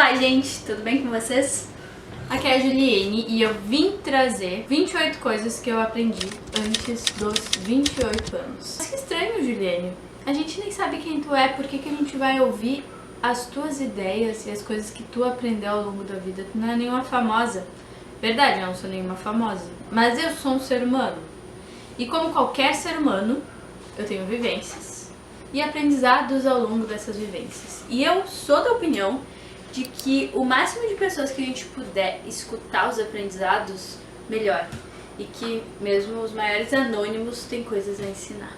Olá, gente! Tudo bem com vocês? Aqui é a Juliene e eu vim trazer 28 coisas que eu aprendi antes dos 28 anos. Mas que estranho, Juliene. A gente nem sabe quem tu é, por que a gente vai ouvir as tuas ideias e as coisas que tu aprendeu ao longo da vida? Tu não é nenhuma famosa. Verdade, eu não sou nenhuma famosa. Mas eu sou um ser humano. E como qualquer ser humano, eu tenho vivências e aprendizados ao longo dessas vivências. E eu sou da opinião de que o máximo de pessoas que a gente puder escutar os aprendizados, melhor. E que mesmo os maiores anônimos têm coisas a ensinar.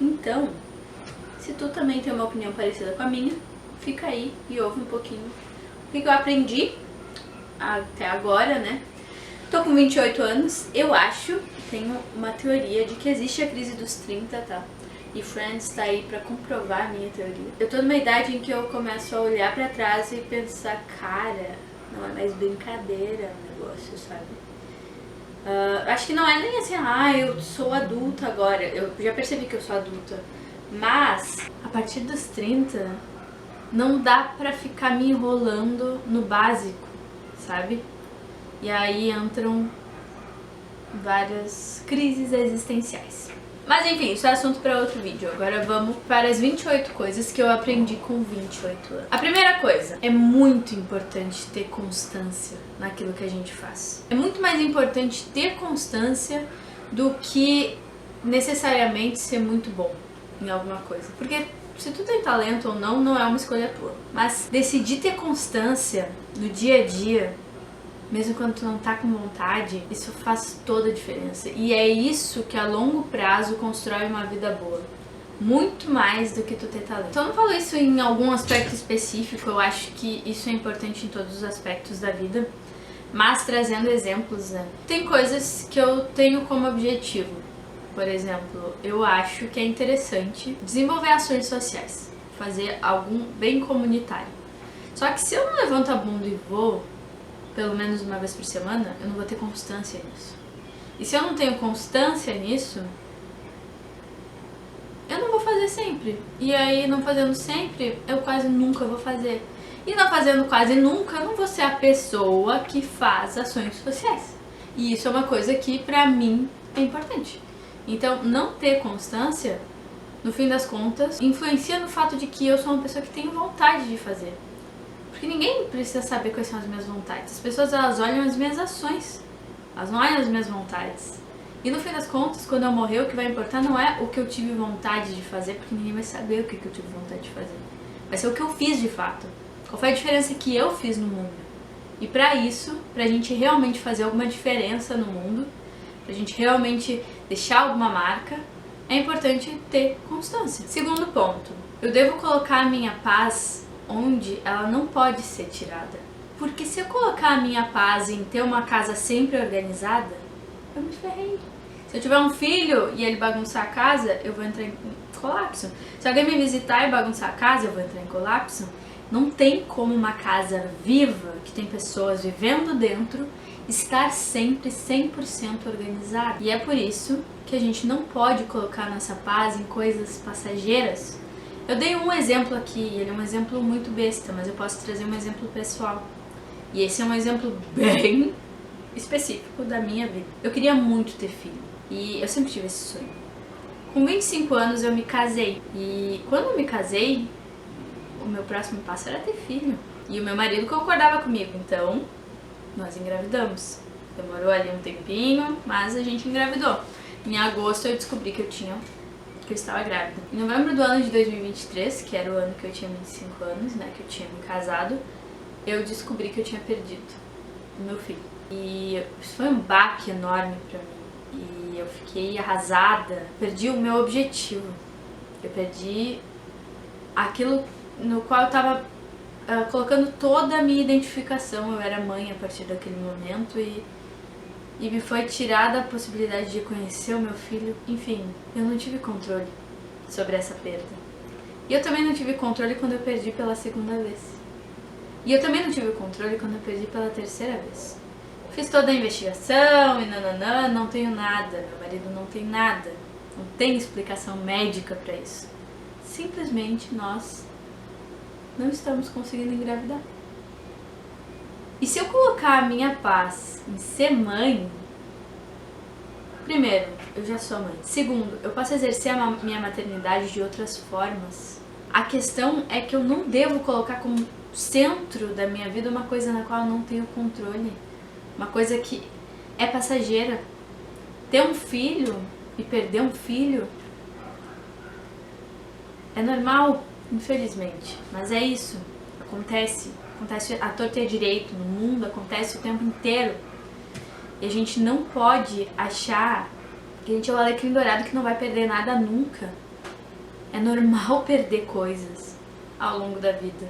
Então, se tu também tem uma opinião parecida com a minha, fica aí e ouve um pouquinho o que eu aprendi até agora, né? Tô com 28 anos, eu acho, tenho uma teoria de que existe a crise dos 30, tá? E Friends tá aí pra comprovar a minha teoria. Eu tô numa idade em que eu começo a olhar pra trás e pensar, cara, não é mais brincadeira o negócio, sabe? Acho que não é nem assim, eu sou adulta agora. Eu já percebi que eu sou adulta. Mas, a partir dos 30, não dá pra ficar me enrolando no básico, sabe? E aí entram várias crises existenciais. Mas enfim, isso é assunto para outro vídeo. Agora vamos para as 28 coisas que eu aprendi com 28 anos. A primeira coisa, é muito importante ter constância naquilo que a gente faz. É muito mais importante ter constância do que necessariamente ser muito bom em alguma coisa. Porque se tu tem talento ou não, não é uma escolha tua. Mas decidir ter constância no dia a dia, mesmo quando tu não tá com vontade, isso faz toda a diferença. E é isso que a longo prazo constrói uma vida boa. Muito mais do que tu ter talento. Então eu não falo isso em algum aspecto específico, eu acho que isso é importante em todos os aspectos da vida. Mas trazendo exemplos, né? Tem coisas que eu tenho como objetivo. Por exemplo, eu acho que é interessante desenvolver ações sociais. Fazer algum bem comunitário. Só que se eu não levanto a bunda e vou, pelo menos uma vez por semana, eu não vou ter constância nisso. E se eu não tenho constância nisso, eu não vou fazer sempre. E aí, não fazendo sempre, eu quase nunca vou fazer. E não fazendo quase nunca, eu não vou ser a pessoa que faz ações sociais. E isso é uma coisa que, pra mim, é importante. Então, não ter constância, no fim das contas, influencia no fato de que eu sou uma pessoa que tem vontade de fazer. Porque ninguém precisa saber quais são as minhas vontades. As pessoas, elas olham as minhas ações. Elas não olham as minhas vontades. E no fim das contas, quando eu morrer, o que vai importar não é o que eu tive vontade de fazer, porque ninguém vai saber o que eu tive vontade de fazer. Vai ser o que eu fiz de fato. Qual foi a diferença que eu fiz no mundo. E pra isso, pra gente realmente fazer alguma diferença no mundo, pra gente realmente deixar alguma marca, é importante ter constância. Segundo ponto, eu devo colocar a minha paz onde ela não pode ser tirada. Porque se eu colocar a minha paz em ter uma casa sempre organizada, eu me ferrei. Se eu tiver um filho e ele bagunçar a casa, eu vou entrar em colapso. Se alguém me visitar e bagunçar a casa, eu vou entrar em colapso. Não tem como uma casa viva, que tem pessoas vivendo dentro, estar sempre 100% organizada. E é por isso que a gente não pode colocar nossa paz em coisas passageiras. Eu dei um exemplo aqui, ele é um exemplo muito besta, mas eu posso trazer um exemplo pessoal. E esse é um exemplo bem específico da minha vida. Eu queria muito ter filho, e eu sempre tive esse sonho. Com 25 anos eu me casei, e quando eu me casei, o meu próximo passo era ter filho. E o meu marido concordava comigo, então nós engravidamos. Demorou ali um tempinho, mas a gente engravidou. Em agosto eu descobri que eu estava grávida. Em novembro do ano de 2023, que era o ano que eu tinha 25 anos, né, que eu tinha me casado, eu descobri que eu tinha perdido o meu filho. E isso foi um baque enorme pra mim. E eu fiquei arrasada. Perdi o meu objetivo. Eu perdi aquilo no qual eu tava colocando toda a minha identificação. Eu era mãe a partir daquele momento e me foi tirada a possibilidade de conhecer o meu filho. Enfim, eu não tive controle sobre essa perda. E eu também não tive controle quando eu perdi pela segunda vez. E eu também não tive controle quando eu perdi pela terceira vez. Fiz toda a investigação e nananã, não tenho nada. Meu marido não tem nada. Não tem explicação médica pra isso. Simplesmente nós não estamos conseguindo engravidar. E se eu colocar a minha paz em ser mãe, primeiro, eu já sou mãe. Segundo, eu posso exercer a minha maternidade de outras formas. A questão é que eu não devo colocar como centro da minha vida uma coisa na qual eu não tenho controle. Uma coisa que é passageira. Ter um filho e perder um filho é normal, infelizmente. Mas é isso. Acontece à torta e à direito no mundo, acontece o tempo inteiro. E a gente não pode achar que a gente é o alecrim dourado que não vai perder nada nunca. É normal perder coisas ao longo da vida.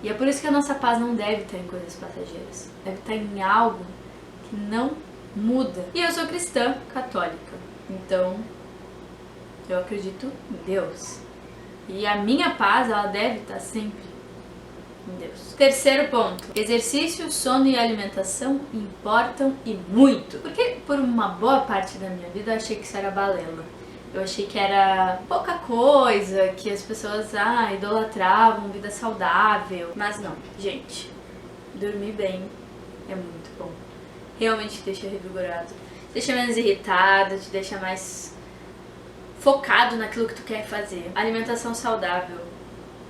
E é por isso que a nossa paz não deve estar em coisas passageiras. Deve estar em algo que não muda. E eu sou cristã católica, então eu acredito em Deus. E a minha paz, ela deve estar sempre em Deus. Terceiro ponto. Exercício, sono e alimentação importam e muito. Porque por uma boa parte da minha vida eu achei que isso era balela. Eu achei que era pouca coisa, que as pessoas idolatravam vida saudável. Mas não, gente. Dormir bem é muito bom. Realmente te deixa revigorado. Te deixa menos irritado, te deixa mais focado naquilo que tu quer fazer. Alimentação saudável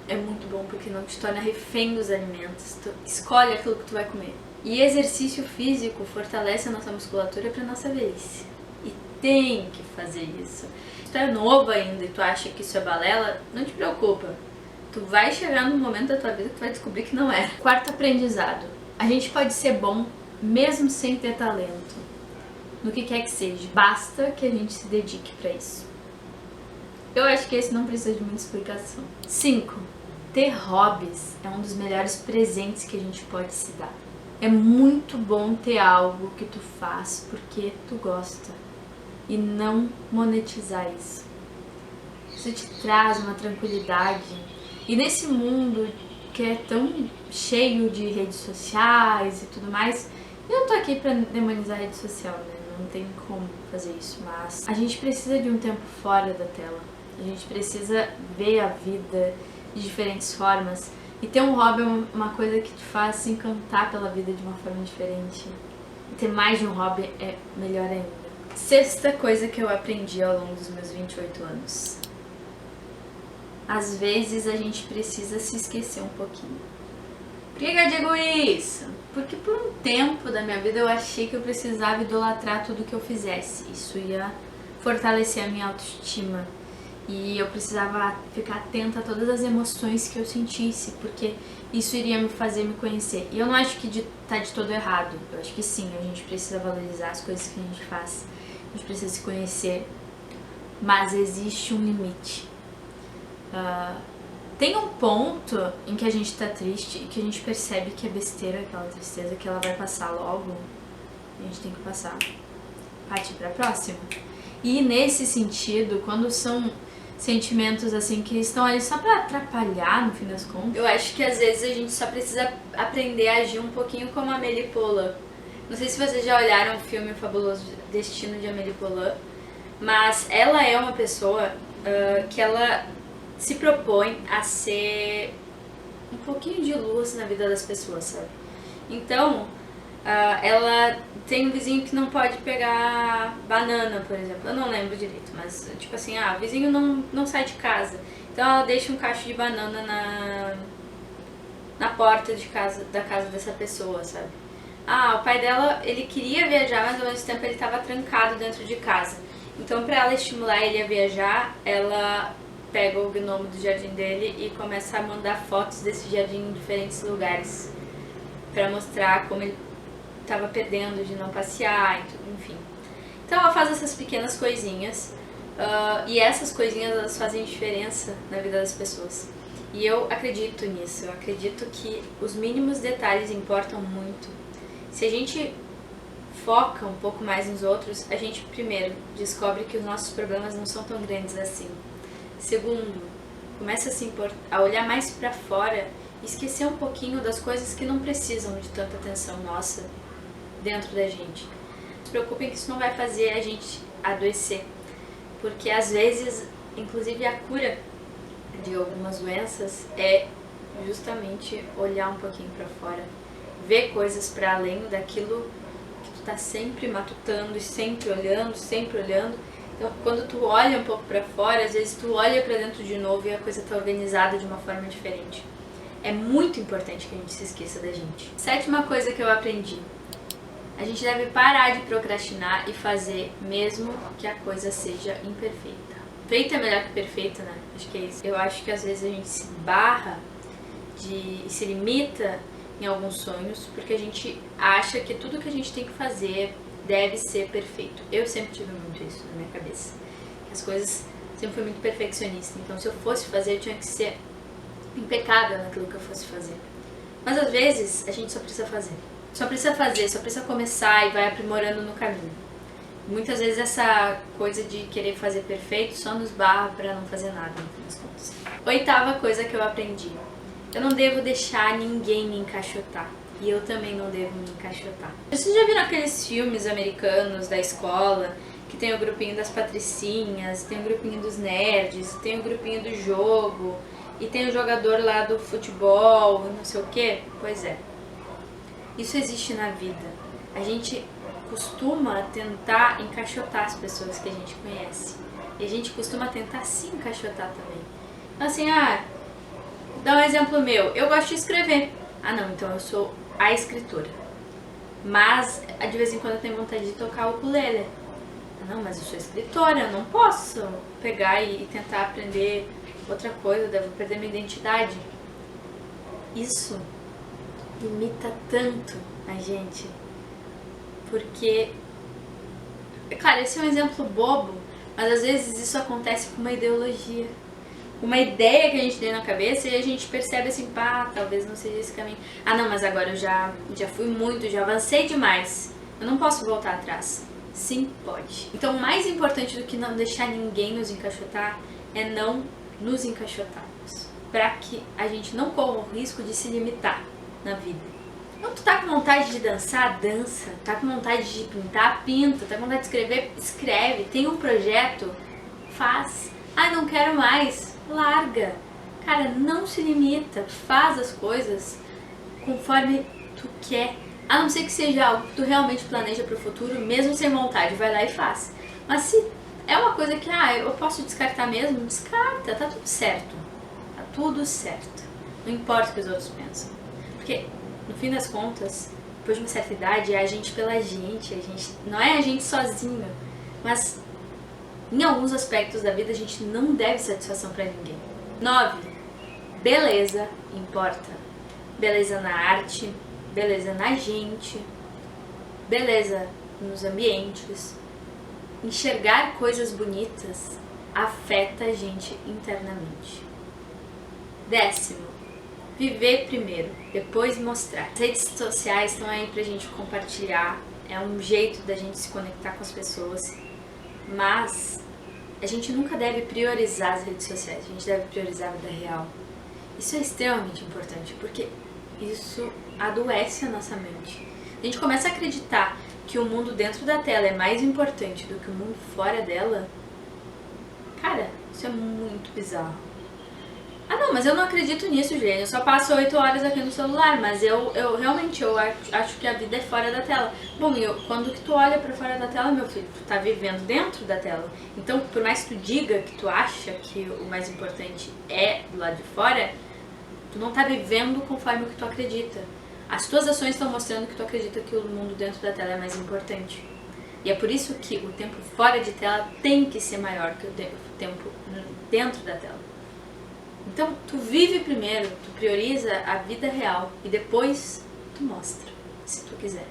é muito bom porque não te torna refém dos alimentos. Tu escolhe aquilo que tu vai comer. E exercício físico fortalece a nossa musculatura para nossa velhice. E tem que fazer isso. Se tu é novo ainda e tu acha que isso é balela, não te preocupa. Tu vai chegar num momento da tua vida que tu vai descobrir que não é. Quarto aprendizado. A gente pode ser bom mesmo sem ter talento. No que quer que seja. Basta que a gente se dedique para isso. Eu acho que esse não precisa de muita explicação. 5. Ter hobbies é um dos melhores presentes que a gente pode se dar. É muito bom ter algo que tu faz porque tu gosta e não monetizar isso. Isso te traz uma tranquilidade. E nesse mundo que é tão cheio de redes sociais e tudo mais, eu não tô aqui pra demonizar a rede social, né? Não tem como fazer isso, mas a gente precisa de um tempo fora da tela. A gente precisa ver a vida de diferentes formas. E ter um hobby é uma coisa que te faz se encantar pela vida de uma forma diferente. E ter mais de um hobby é melhor ainda. Sexta coisa que eu aprendi ao longo dos meus 28 anos. Às vezes a gente precisa se esquecer um pouquinho. Por que eu digo isso? Porque por um tempo da minha vida eu achei que eu precisava idolatrar tudo que eu fizesse. Isso ia fortalecer a minha autoestima. E eu precisava ficar atenta a todas as emoções que eu sentisse, porque isso iria me fazer me conhecer. E eu não acho que tá de todo errado. Eu acho que sim, a gente precisa valorizar as coisas que a gente faz. A gente precisa se conhecer. Mas existe um limite. Tem um ponto em que a gente tá triste e que a gente percebe que é besteira aquela tristeza, que ela vai passar logo. A gente tem que passar. Partir pra próxima. E nesse sentido, quando são sentimentos assim que estão ali só pra atrapalhar, no fim das contas, eu acho que às vezes a gente só precisa aprender a agir um pouquinho como a Amélie Poulain. Não sei se vocês já olharam o filme O Fabuloso Destino de Amélie Poulain, mas ela é uma pessoa que ela se propõe a ser um pouquinho de luz na vida das pessoas, sabe? Então, ela tem um vizinho que não pode pegar banana, por exemplo. Eu não lembro direito, mas tipo assim, o vizinho não sai de casa. Então ela deixa um cacho de banana na porta da casa dessa pessoa, sabe? O pai dela, ele queria viajar, mas ao mesmo tempo ele estava trancado dentro de casa. Então pra ela estimular ele a viajar, ela pega o gnomo do jardim dele e começa a mandar fotos desse jardim em diferentes lugares pra mostrar como ele estava perdendo de não passear e tudo, enfim. Então ela faz essas pequenas coisinhas e essas coisinhas elas fazem diferença na vida das pessoas. E eu acredito nisso, eu acredito que os mínimos detalhes importam muito. Se a gente foca um pouco mais nos outros, a gente primeiro descobre que os nossos problemas não são tão grandes assim. Segundo, começa a olhar mais pra fora e esquecer um pouquinho das coisas que não precisam de tanta atenção nossa dentro da gente. Não se preocupem que isso não vai fazer a gente adoecer, porque às vezes, inclusive a cura de algumas doenças é justamente olhar um pouquinho pra fora ver coisas para além daquilo que tu tá sempre matutando e sempre olhando, sempre olhando. Então, quando tu olha um pouco para fora, às vezes tu olha para dentro de novo e a coisa tá organizada de uma forma diferente. É muito importante que a gente se esqueça da gente. 7ª coisa que eu aprendi. A gente deve parar de procrastinar e fazer mesmo que a coisa seja imperfeita. Feita é melhor que perfeita, né? Acho que é isso. Eu acho que às vezes a gente se barra e se limita em alguns sonhos porque a gente acha que tudo que a gente tem que fazer deve ser perfeito. Eu sempre tive muito isso na minha cabeça. As coisas sempre fui muito perfeccionista. Então, se eu fosse fazer, eu tinha que ser impecável naquilo que eu fosse fazer. Mas às vezes a gente só precisa fazer. Só precisa começar e vai aprimorando no caminho. Muitas vezes essa coisa de querer fazer perfeito só nos barra pra não fazer nada, no fim das contas. 8ª coisa que eu aprendi. Eu não devo deixar ninguém me encaixotar. E eu também não devo me encaixotar. Vocês já viram aqueles filmes americanos da escola que tem o grupinho das patricinhas, tem o grupinho dos nerds, tem o grupinho do jogo e tem o jogador lá do futebol e não sei o que? Pois é. Isso existe na vida. A gente costuma tentar encaixotar as pessoas que a gente conhece. E a gente costuma tentar se encaixotar também. Então assim, dá um exemplo meu. Eu gosto de escrever. Não, então eu sou a escritora. Mas de vez em quando eu tenho vontade de tocar o ukulele. Não, mas eu sou escritora, eu não posso pegar e tentar aprender outra coisa, eu devo perder minha identidade. Isso limita tanto a gente, porque, claro, esse é um exemplo bobo, mas às vezes isso acontece com uma ideologia, uma ideia que a gente tem na cabeça e a gente percebe assim, talvez não seja esse caminho. Não, mas agora eu já fui muito, já avancei demais, eu não posso voltar atrás. Sim, pode. Então, o mais importante do que não deixar ninguém nos encaixotar é não nos encaixotarmos, para que a gente não corra o risco de se limitar na vida. Então, tu tá com vontade de dançar? Dança. Tá com vontade de pintar? Pinta. Tá com vontade de escrever? Escreve. Tem um projeto? Faz. Não quero mais. Larga. Cara, não se limita. Faz as coisas conforme tu quer. A não ser que seja algo que tu realmente planeja pro futuro, mesmo sem vontade, vai lá e faz. Mas se é uma coisa que, eu posso descartar mesmo, descarta, tá tudo certo. Tá tudo certo. Não importa o que os outros pensam. Porque, no fim das contas, depois de uma certa idade, é a gente pela gente, não é a gente sozinho. Mas, em alguns aspectos da vida, a gente não deve satisfação pra ninguém. 9. Beleza importa. Beleza na arte, beleza na gente, beleza nos ambientes. Enxergar coisas bonitas afeta a gente internamente. 10. Viver primeiro, depois mostrar. As redes sociais estão aí pra gente compartilhar, é um jeito da gente se conectar com as pessoas, mas a gente nunca deve priorizar as redes sociais, a gente deve priorizar a vida real. Isso é extremamente importante, porque isso adoece a nossa mente. A gente começa a acreditar que o mundo dentro da tela é mais importante do que o mundo fora dela. Cara, isso é muito bizarro. Não, mas eu não acredito nisso, gente. Eu só passo 8 horas aqui no celular, mas eu realmente acho que a vida é fora da tela. Bom, quando que tu olha pra fora da tela, meu filho, tu tá vivendo dentro da tela. Então, por mais que tu diga que tu acha que o mais importante é do lado de fora, tu não tá vivendo conforme o que tu acredita. As tuas ações estão mostrando que tu acredita que o mundo dentro da tela é mais importante. E é por isso que o tempo fora de tela tem que ser maior que o tempo dentro da tela. Então, tu vive primeiro, tu prioriza a vida real e depois tu mostra, se tu quiser.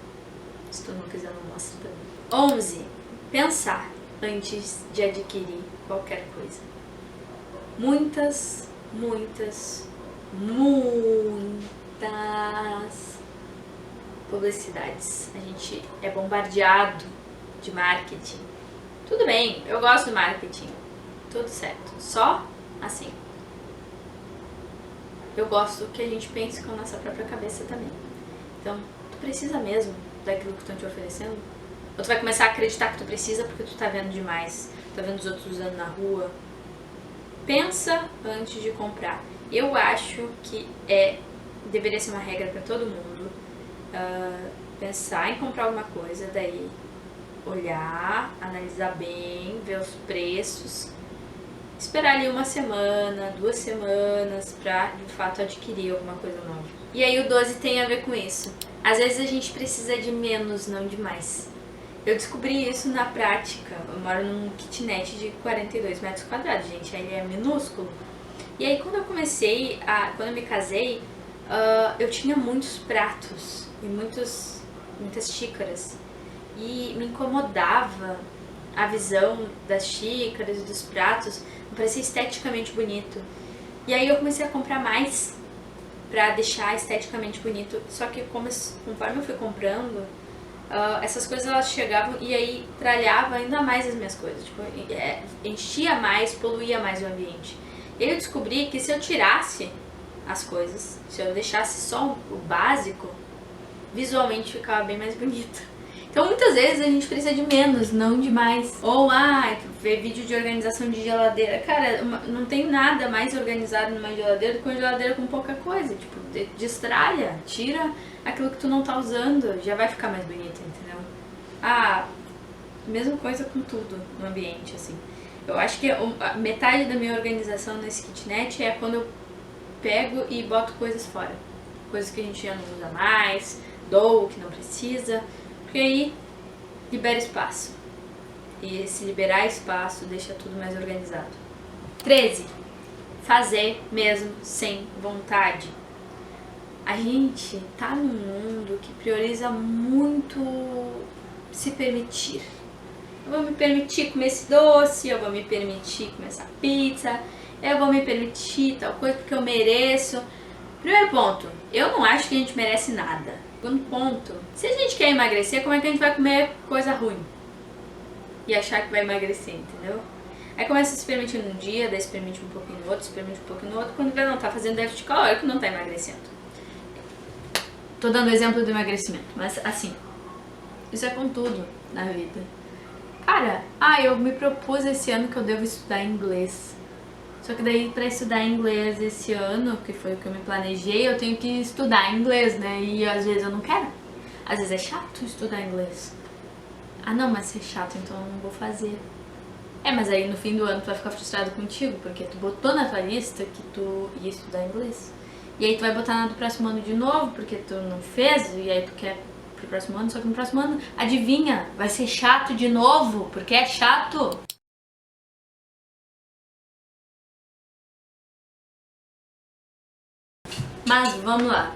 Se tu não quiser, não mostra também. 11. Pensar antes de adquirir qualquer coisa. Muitas publicidades. A gente é bombardeado de marketing. Tudo bem, eu gosto do marketing. Tudo certo. Só assim. Eu gosto que a gente pense com a nossa própria cabeça também. Então, tu precisa mesmo daquilo que estão te oferecendo? Ou tu vai começar a acreditar que tu precisa porque tu tá vendo demais, tá vendo os outros usando na rua? Pensa antes de comprar. Eu acho que deveria ser uma regra para todo mundo pensar em comprar alguma coisa, daí olhar, analisar bem, ver os preços, esperar ali 1 semana, 2 semanas pra de fato adquirir alguma coisa nova. E aí o 12 tem a ver com isso. Às vezes a gente precisa de menos, não de mais. Eu descobri isso na prática. Eu moro num kitnet de 42 metros quadrados, gente, ele é minúsculo. E aí quando eu me casei, eu tinha muitos pratos e muitas xícaras. E me incomodava a visão das xícaras e dos pratos, não parecia esteticamente bonito. E aí eu comecei a comprar mais pra deixar esteticamente bonito. Só que conforme eu fui comprando, essas coisas elas chegavam e aí tralhava ainda mais as minhas coisas. Tipo, enchia mais, poluía mais o ambiente. E aí eu descobri que se eu tirasse as coisas, se eu deixasse só o básico, visualmente ficava bem mais bonito. Então muitas vezes a gente precisa de menos, não de mais. Ou, ver vídeo de organização de geladeira. Cara, não tem nada mais organizado numa geladeira do que uma geladeira com pouca coisa. Tipo, destralha, tira aquilo que tu não tá usando, já vai ficar mais bonito, entendeu? Mesma coisa com tudo no ambiente, assim. Eu acho que a metade da minha organização nesse kitnet é quando eu pego e boto coisas fora. Coisas que a gente já não usa mais, dou o que não precisa. Porque aí libera espaço. E se liberar espaço deixa tudo mais organizado. 13. Fazer mesmo sem vontade. A gente tá num mundo que prioriza muito se permitir. Eu vou me permitir comer esse doce, eu vou me permitir comer essa pizza, eu vou me permitir tal coisa porque eu mereço. Primeiro ponto, eu não acho que a gente merece nada. Segundo ponto, se a gente quer emagrecer, como é que a gente vai comer coisa ruim? E achar que vai emagrecer, entendeu? Aí começa a se permitir num dia, daí se permite um pouquinho no outro, se permite um pouquinho no outro, quando não tá fazendo déficit calórico, não tá emagrecendo. Tô dando exemplo do emagrecimento, mas assim, isso é com tudo na vida. Cara, eu me propus esse ano que eu devo estudar inglês. Só que daí pra estudar inglês esse ano, que foi o que eu me planejei, eu tenho que estudar inglês, né? E às vezes eu não quero. Às vezes é chato estudar inglês. Não, mas se é chato, então eu não vou fazer. Mas aí no fim do ano tu vai ficar frustrado contigo, porque tu botou na tua lista que tu ia estudar inglês. E aí tu vai botar na do próximo ano de novo, porque tu não fez, e aí tu quer pro próximo ano, só que no próximo ano, adivinha, vai ser chato de novo, porque é chato. Mas vamos lá.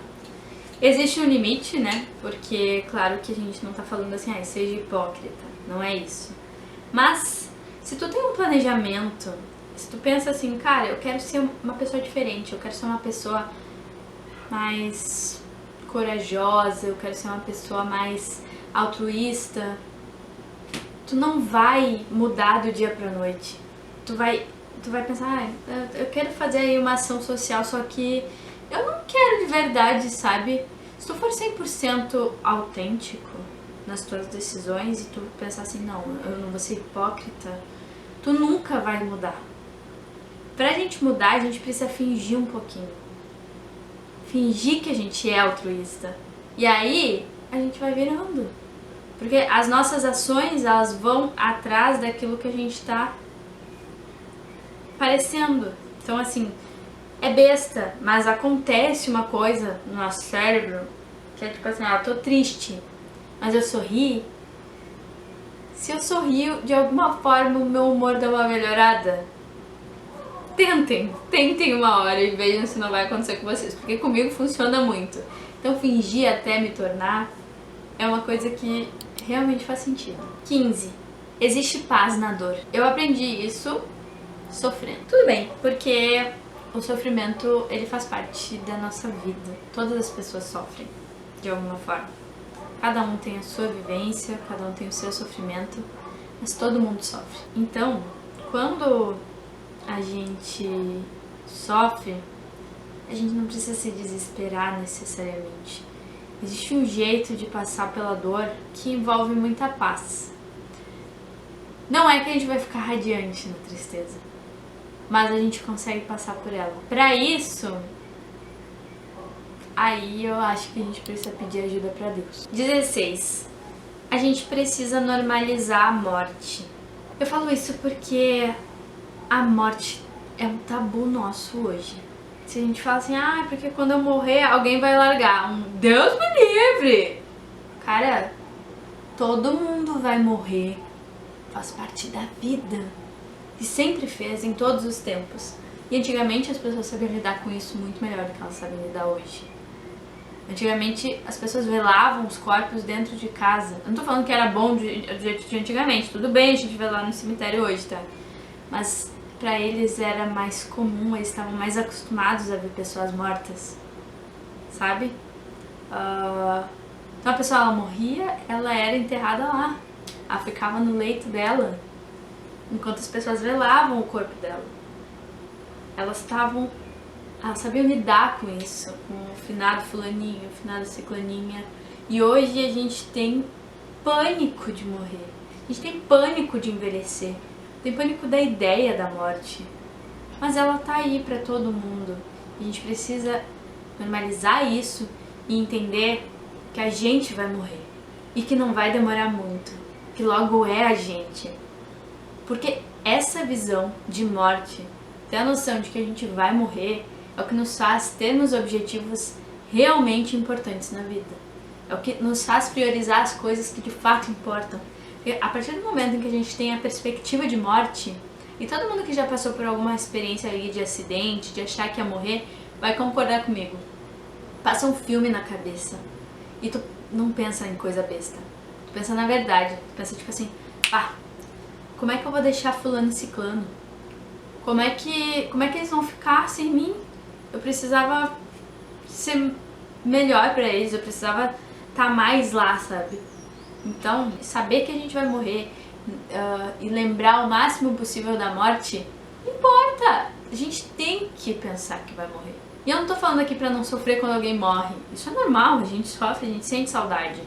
Existe um limite, né? Porque, claro que a gente não tá falando assim, seja hipócrita. Não é isso. Mas, se tu tem um planejamento, se tu pensa assim, cara, eu quero ser uma pessoa diferente, eu quero ser uma pessoa mais corajosa, eu quero ser uma pessoa mais altruísta, tu não vai mudar do dia pra noite. Tu vai pensar, eu quero fazer aí uma ação social, só que eu não quero de verdade, sabe? Se tu for 100% autêntico nas tuas decisões e tu pensar assim, não, eu não vou ser hipócrita, tu nunca vai mudar. Pra gente mudar, a gente precisa fingir um pouquinho. Fingir que a gente é altruísta. E aí, a gente vai virando. Porque as nossas ações, elas vão atrás daquilo que a gente tá parecendo. Então, assim, é besta, mas acontece uma coisa no nosso cérebro que é tipo assim, tô triste, mas eu sorri. Se eu sorrio, de alguma forma o meu humor dá uma melhorada. Tentem uma hora e vejam se não vai acontecer com vocês, porque comigo funciona muito. Então fingir até me tornar é uma coisa que realmente faz sentido. 15. Existe paz na dor. Eu aprendi isso sofrendo. Tudo bem, porque o sofrimento, ele faz parte da nossa vida. Todas as pessoas sofrem, de alguma forma. Cada um tem a sua vivência, cada um tem o seu sofrimento, mas todo mundo sofre. Então, quando a gente sofre, a gente não precisa se desesperar necessariamente. Existe um jeito de passar pela dor que envolve muita paz. Não é que a gente vai ficar radiante na tristeza, mas a gente consegue passar por ela. Para isso, aí eu acho que a gente precisa pedir ajuda pra Deus. 16. A gente precisa normalizar a morte. Eu falo isso porque a morte é um tabu nosso hoje. Se a gente fala assim, porque quando eu morrer alguém vai largar. Deus me livre! Cara, todo mundo vai morrer. Faz parte da vida. E sempre fez, em todos os tempos. E antigamente as pessoas sabiam lidar com isso muito melhor do que elas sabem lidar hoje. Antigamente as pessoas velavam os corpos dentro de casa. Eu não tô falando que era bom do jeito de antigamente. Tudo bem a gente velar no cemitério hoje, tá? Mas pra eles era mais comum, eles estavam mais acostumados a ver pessoas mortas. Sabe? Então a pessoa, ela morria, ela era enterrada lá. Ela ficava no leito dela, enquanto as pessoas velavam o corpo dela. Elas sabiam lidar com isso, com o finado fulaninho, o finado ciclaninha. E hoje a gente tem pânico de morrer. A gente tem pânico de envelhecer. Tem pânico da ideia da morte. Mas ela tá aí pra todo mundo. A gente precisa normalizar isso e entender que a gente vai morrer. E que não vai demorar muito. Que logo é a gente. Porque essa visão de morte, ter a noção de que a gente vai morrer, é o que nos faz termos objetivos realmente importantes na vida. É o que nos faz priorizar as coisas que de fato importam. Porque a partir do momento em que a gente tem a perspectiva de morte, e todo mundo que já passou por alguma experiência aí de acidente, de achar que ia morrer, vai concordar comigo. Passa um filme na cabeça e tu não pensa em coisa besta. Tu pensa na verdade. Tu pensa tipo assim, como é que eu vou deixar fulano e ciclano? Como é que eles vão ficar sem mim? Eu precisava ser melhor pra eles, eu precisava estar mais lá, sabe? Então, saber que a gente vai morrer e lembrar o máximo possível da morte, não importa. A gente tem que pensar que vai morrer. E eu não tô falando aqui pra não sofrer quando alguém morre. Isso é normal, a gente sofre, a gente sente saudade.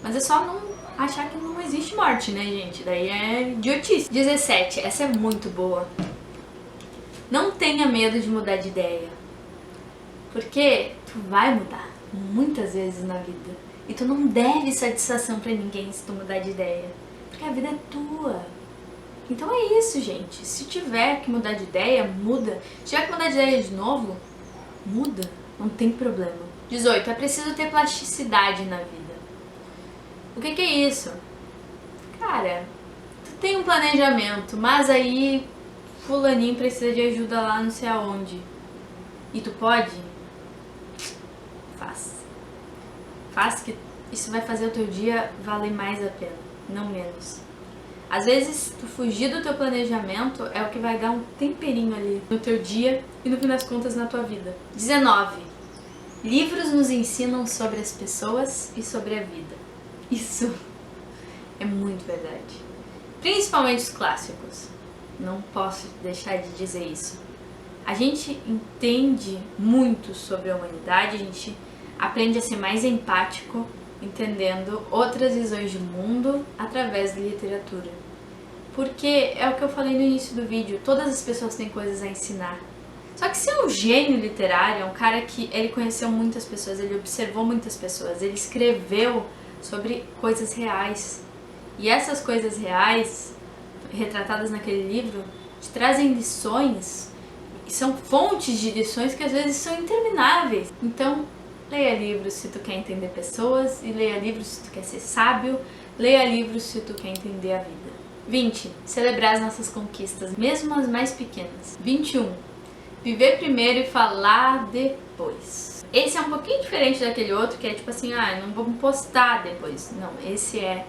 Mas é só não achar que não existe morte, né, gente? Daí é idiotice. 17, essa é muito boa. Não tenha medo de mudar de ideia. Porque tu vai mudar muitas vezes na vida. E tu não deve satisfação pra ninguém se tu mudar de ideia. Porque a vida é tua. Então é isso, gente. Se tiver que mudar de ideia, muda. Se tiver que mudar de ideia de novo, muda. Não tem problema. 18. É preciso ter plasticidade na vida. O que é isso? Cara, tu tem um planejamento, mas aí fulaninho precisa de ajuda lá não sei aonde. E tu pode? Faz que isso vai fazer o teu dia valer mais a pena, não menos. Às vezes, tu fugir do teu planejamento é o que vai dar um temperinho ali no teu dia e no fim das contas na tua vida. 19. Livros nos ensinam sobre as pessoas e sobre a vida. Isso é muito verdade. Principalmente os clássicos. Não posso deixar de dizer isso. A gente entende muito sobre a humanidade, a gente aprende a ser mais empático, entendendo outras visões de mundo através da literatura. Porque é o que eu falei no início do vídeo, todas as pessoas têm coisas a ensinar. Só que se é um gênio literário, é um cara que ele conheceu muitas pessoas, ele observou muitas pessoas, ele escreveu sobre coisas reais. E essas coisas reais, retratadas naquele livro, te trazem lições, e são fontes de lições que às vezes são intermináveis. Então, leia livros se tu quer entender pessoas, e leia livros se tu quer ser sábio, leia livros se tu quer entender a vida. 20. Celebrar as nossas conquistas, mesmo as mais pequenas. 21. Viver primeiro e falar depois. Esse é um pouquinho diferente daquele outro, que é tipo assim, não vou postar depois. Não, esse é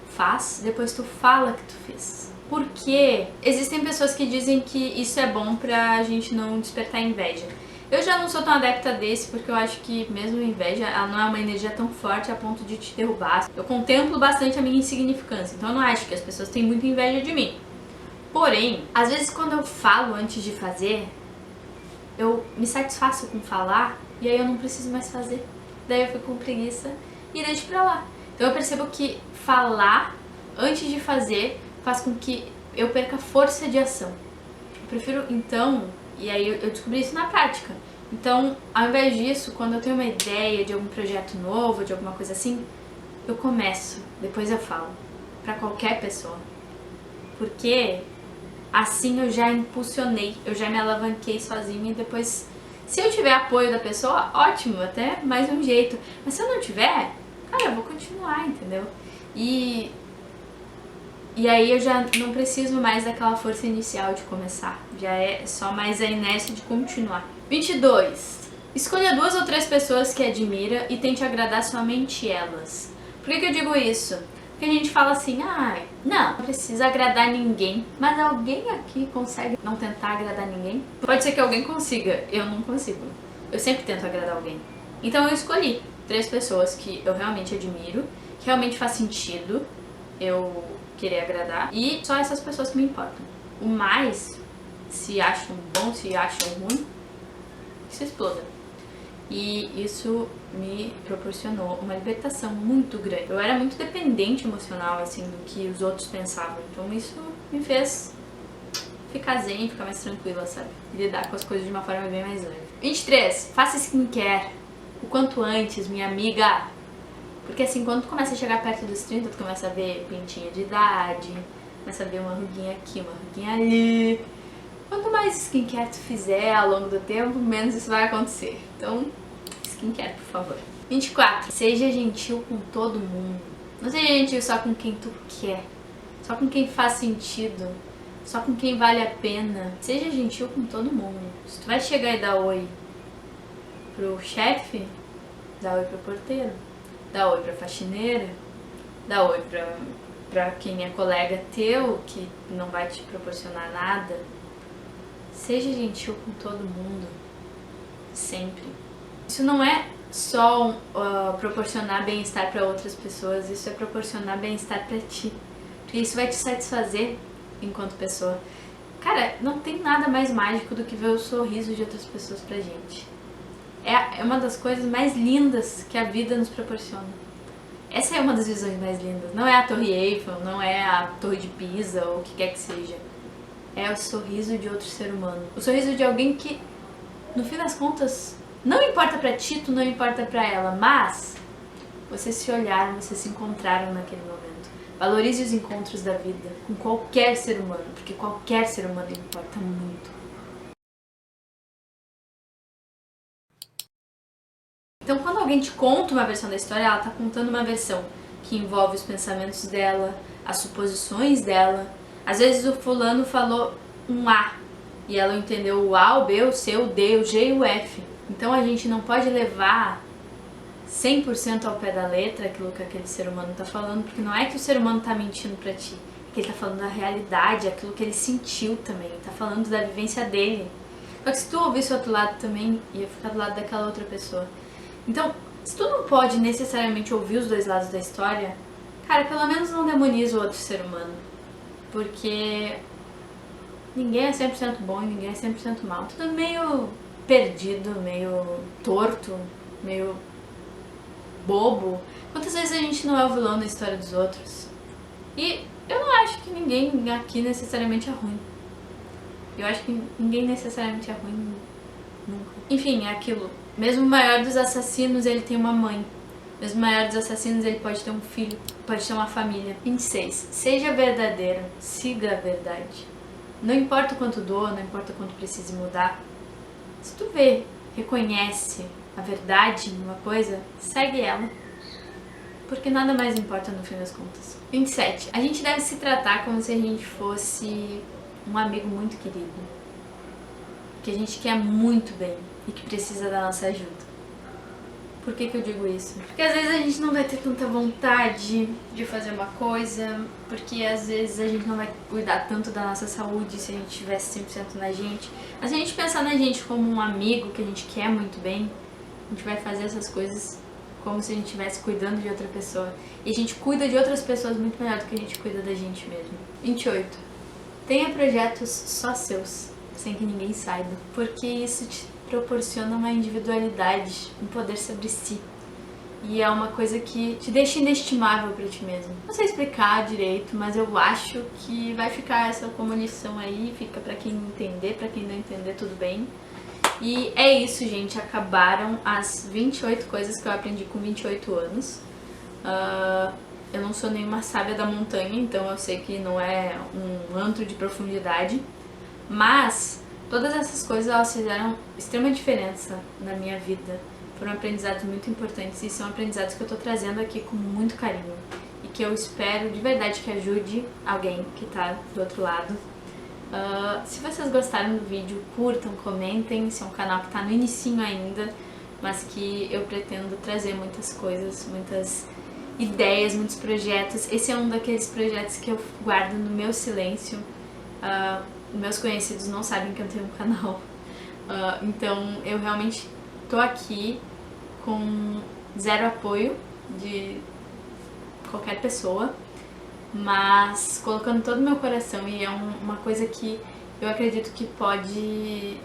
faz, depois tu fala que tu fez. Porque existem pessoas que dizem que isso é bom pra gente não despertar inveja. Eu já não sou tão adepta desse, porque eu acho que mesmo a inveja, ela não é uma energia tão forte a ponto de te derrubar. Eu contemplo bastante a minha insignificância, então eu não acho que as pessoas têm muita inveja de mim. Porém, às vezes quando eu falo antes de fazer, eu me satisfaço com falar e aí eu não preciso mais fazer. Daí eu fico com preguiça e deixo pra lá. Então eu percebo que falar antes de fazer faz com que eu perca força de ação. Eu prefiro então, e aí eu descobri isso na prática, Então, ao invés disso, quando eu tenho uma ideia de algum projeto novo, de alguma coisa assim, eu começo, depois eu falo, pra qualquer pessoa. Porque assim eu já impulsionei, eu já me alavanquei sozinha e depois, se eu tiver apoio da pessoa, ótimo, até mais um jeito. Mas se eu não tiver, cara, eu vou continuar, entendeu? E aí eu já não preciso mais daquela força inicial de começar. Já é só mais a inércia de continuar. 22. Escolha 2 ou 3 pessoas que admira e tente agradar somente elas. Por que eu digo isso? Porque a gente fala assim, não precisa agradar ninguém, mas alguém aqui consegue não tentar agradar ninguém? Pode ser que alguém consiga, eu não consigo. Eu sempre tento agradar alguém. Então eu escolhi 3 pessoas que eu realmente admiro, que realmente faz sentido eu querer agradar, e só essas pessoas que me importam. O mais, se acham bom, se acham ruim, que se exploda. E isso me proporcionou uma libertação muito grande. Eu era muito dependente emocional, assim, do que os outros pensavam. Então isso me fez ficar zen, ficar mais tranquila, sabe? E lidar com as coisas de uma forma bem mais leve. 23. Faça skincare o quanto antes, minha amiga. Porque assim, quando tu começa a chegar perto dos 30, tu começa a ver pintinha de idade, começa a ver uma ruguinha aqui, uma ruguinha ali. Quanto mais skincare tu fizer ao longo do tempo, menos isso vai acontecer. Então, skincare, por favor. 24. Seja gentil com todo mundo. Não seja gentil só com quem tu quer, só com quem faz sentido, só com quem vale a pena. Seja gentil com todo mundo. Se tu vai chegar e dar oi pro chefe, dá oi pro porteiro, dá oi pra faxineira, dá oi pra quem é colega teu, que não vai te proporcionar nada. Seja gentil com todo mundo, sempre. Isso não é só proporcionar bem-estar para outras pessoas, isso é proporcionar bem-estar para ti. Porque isso vai te satisfazer enquanto pessoa. Cara, não tem nada mais mágico do que ver o sorriso de outras pessoas pra gente. É uma das coisas mais lindas que a vida nos proporciona. Essa é uma das visões mais lindas. Não é a Torre Eiffel, não é a Torre de Pisa ou o que quer que seja. É o sorriso de outro ser humano. O sorriso de alguém que, no fim das contas, não importa pra ti, tu não importa pra ela, mas vocês se olharam, vocês se encontraram naquele momento. Valorize os encontros da vida com qualquer ser humano, porque qualquer ser humano importa muito. Então, quando alguém te conta uma versão da história, ela tá contando uma versão que envolve os pensamentos dela, as suposições dela. Às vezes o fulano falou um A e ela entendeu o A, o B, o C, o D, o G e o F. Então a gente não pode levar 100% ao pé da letra aquilo que aquele ser humano tá falando, porque não é que o ser humano tá mentindo pra ti, é que ele tá falando da realidade, aquilo que ele sentiu também, tá falando da vivência dele. Só que se tu ouvisse o outro lado também, ia ficar do lado daquela outra pessoa. Então, se tu não pode necessariamente ouvir os dois lados da história, cara, pelo menos não demoniza o outro ser humano. Porque ninguém é 100% bom e ninguém é 100% mal. Tudo meio perdido, meio torto, meio bobo. Quantas vezes a gente não é o vilão da história dos outros? E eu não acho que ninguém aqui necessariamente é ruim. Eu acho que ninguém necessariamente é ruim nunca. Enfim, é aquilo. Mesmo o maior dos assassinos, ele tem uma mãe. Mesmo o maior dos assassinos, ele pode ter um filho, pode ter uma família. 26. Seja verdadeiro, siga a verdade. Não importa o quanto doa, não importa o quanto precise mudar. Se tu vê, reconhece a verdade numa coisa, segue ela. Porque nada mais importa no fim das contas. 27. A gente deve se tratar como se a gente fosse um amigo muito querido. Que a gente quer muito bem e que precisa da nossa ajuda. Por que eu digo isso? Porque às vezes a gente não vai ter tanta vontade de fazer uma coisa, porque às vezes a gente não vai cuidar tanto da nossa saúde se a gente tivesse 100% na gente. Mas se a gente pensar na gente como um amigo que a gente quer muito bem, a gente vai fazer essas coisas como se a gente estivesse cuidando de outra pessoa. E a gente cuida de outras pessoas muito melhor do que a gente cuida da gente mesmo. 28. Tenha projetos só seus, sem que ninguém saiba, porque isso te proporciona uma individualidade, um poder sobre si. E é uma coisa que te deixa inestimável pra ti mesmo. Não sei explicar direito, mas eu acho que vai ficar essa como lição aí, fica pra quem entender, pra quem não entender, tudo bem. E é isso, gente. Acabaram as 28 coisas que eu aprendi com 28 anos. Eu não sou nenhuma sábia da montanha, então eu sei que não é um antro de profundidade. Mas todas essas coisas, elas fizeram extrema diferença na minha vida. Foram aprendizados muito importantes e são aprendizados que eu tô trazendo aqui com muito carinho. E que eu espero de verdade que ajude alguém que tá do outro lado. Se vocês gostaram do vídeo, curtam, comentem. Esse é um canal que tá no inicinho ainda, mas que eu pretendo trazer muitas coisas, muitas ideias, muitos projetos. Esse é um daqueles projetos que eu guardo no meu silêncio. Meus conhecidos não sabem que eu tenho um canal. Então eu realmente tô aqui com zero apoio de qualquer pessoa, mas colocando todo o meu coração, e é uma coisa que eu acredito que pode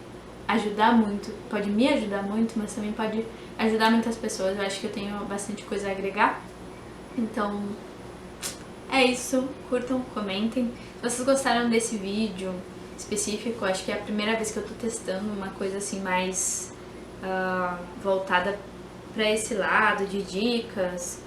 ajudar muito, pode me ajudar muito, mas também pode ajudar muitas pessoas. Eu acho que eu tenho bastante coisa a agregar. Então é isso, curtam, comentem. Se vocês gostaram desse vídeo específico, acho que é a primeira vez que eu tô testando uma coisa assim mais voltada pra esse lado de dicas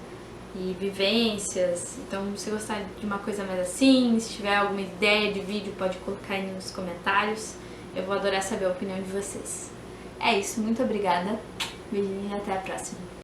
e vivências. Então, se gostar de uma coisa mais assim, se tiver alguma ideia de vídeo, pode colocar aí nos comentários. Eu vou adorar saber a opinião de vocês. É isso, muito obrigada. Beijinho e até a próxima.